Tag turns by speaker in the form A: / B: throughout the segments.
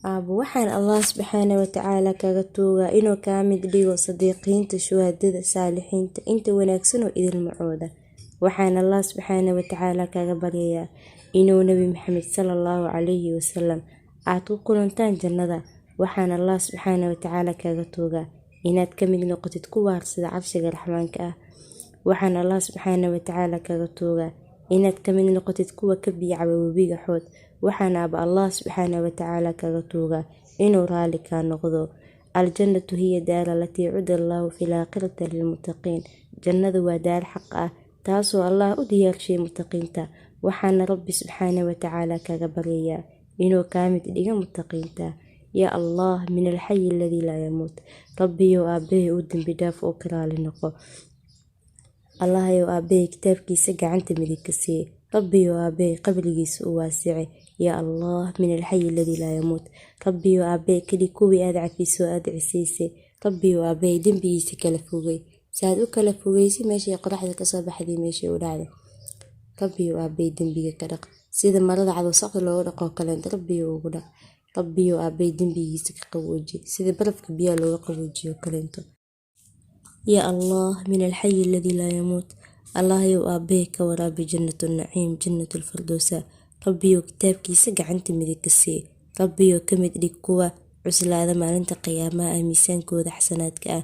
A: Aabo waxaan Allah subxaanahu wa tacaala kaga tuugaa inuu kaa mid dhigo sadiiqiinta, shuhadada, saalixiinta, inta wanaagsan oo idil macooda. Waxaan Allah subxaanahu wa tacaala kaga baryayaa inuu Nabi Maxamed sallallahu calayhi wasallam aad ku kulantaan jannada. Waxaan Allah subxaanahu wa tacaala kaga tuugaa inaad ka mid noqotid kuwa harsada carshiga raxmaanka ah. Waxaan Allah subxaanahu wa tacaala kaga tuugaa inaad ka mid noqotid kuwa ka biya webiga Xood. waxaan Allah subxaanahu wa tacaala kaga tuugaa inuu raali ka noqdo. Aljannatu hiya daar allatii cuda Allahu fil aakhirati lilmuttaqiin. Jannadu waa daar xaq ah taasoo Allah u diyaarshay muttaqiinta. waxaana Rabbi subxaanahu wa tacaala kaga baryayaa inuu kaa mid dhigo muttaqiinta. yaa Allah min alxayi alladii laa yamuut. rabbiyow aabbahay u dembi dhaaf oo ka raali noqo. allahayow aabbahay kitaabkiisa gacanta midig ka siiye. rabbiyow aabbahay qabrigiisa u waasice. yaa Allah min alxayi alladii laa yamuut. rabbiyow aabbahay kadhig kuwii aad cafiso aad cisiisay. rabbiyow aabbahay dembigiisa kala fogey saad u kala fogeysay meeshay qoraxda kasoo baxday meeshay u dhacday. rabbiyow aabbahay dembiga ka dhaq sida marada cad wasaqda looga dhaqoo kaleenta rabbiyow ugu dhaq. rabbiyow aabbahay dembigiisa ka qabooji sida barafka biyaha looga qaboojiyo kaleento. yaa Allah min alxayi alladii laa yamuut. allahayow aabbahay ka waraabi jannatu naciim jannatu lfirdowsa. rabbiyow kitaabkiisa gacanta midig ka siiye. rabbiyow ka mid dhig kuwa cuslaada maalinta qiyaamaha ah miisaankooda xasanaadka ah.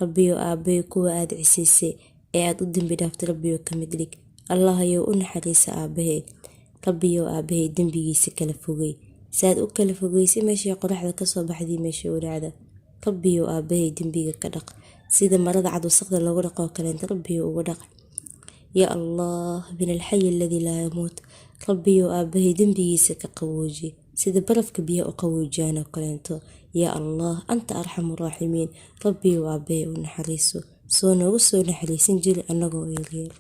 A: rabbiyow aabbahay kuwa aad cisiisay ee aad u dembi dhaaftay rabbiyow ka mid dhig. allahayow u naxariisa aabbahay. rabbiyow aabbahay dembigiisa kala fogey saad u kala fogeysay meeshay qoraxda kasoo baxday meeshay u dhacda. rabbiyow aabbahay dembiga ka dhaq sida marada cad wasaqda looga dhaqoo kaleenta rabbiyow uga dhaq. yaa Allah min alxayi alladii laa yamuut. rabbiyow aabbahay dembigiisa ka qabooji sida barafka biyaha u qaboojiyaan oo kaleento. yaa Allah anta arxamu raaximiin. rabbiyow aabbahay u naxariiso soo noogu soo naxariisan jiri annagoo yaryar.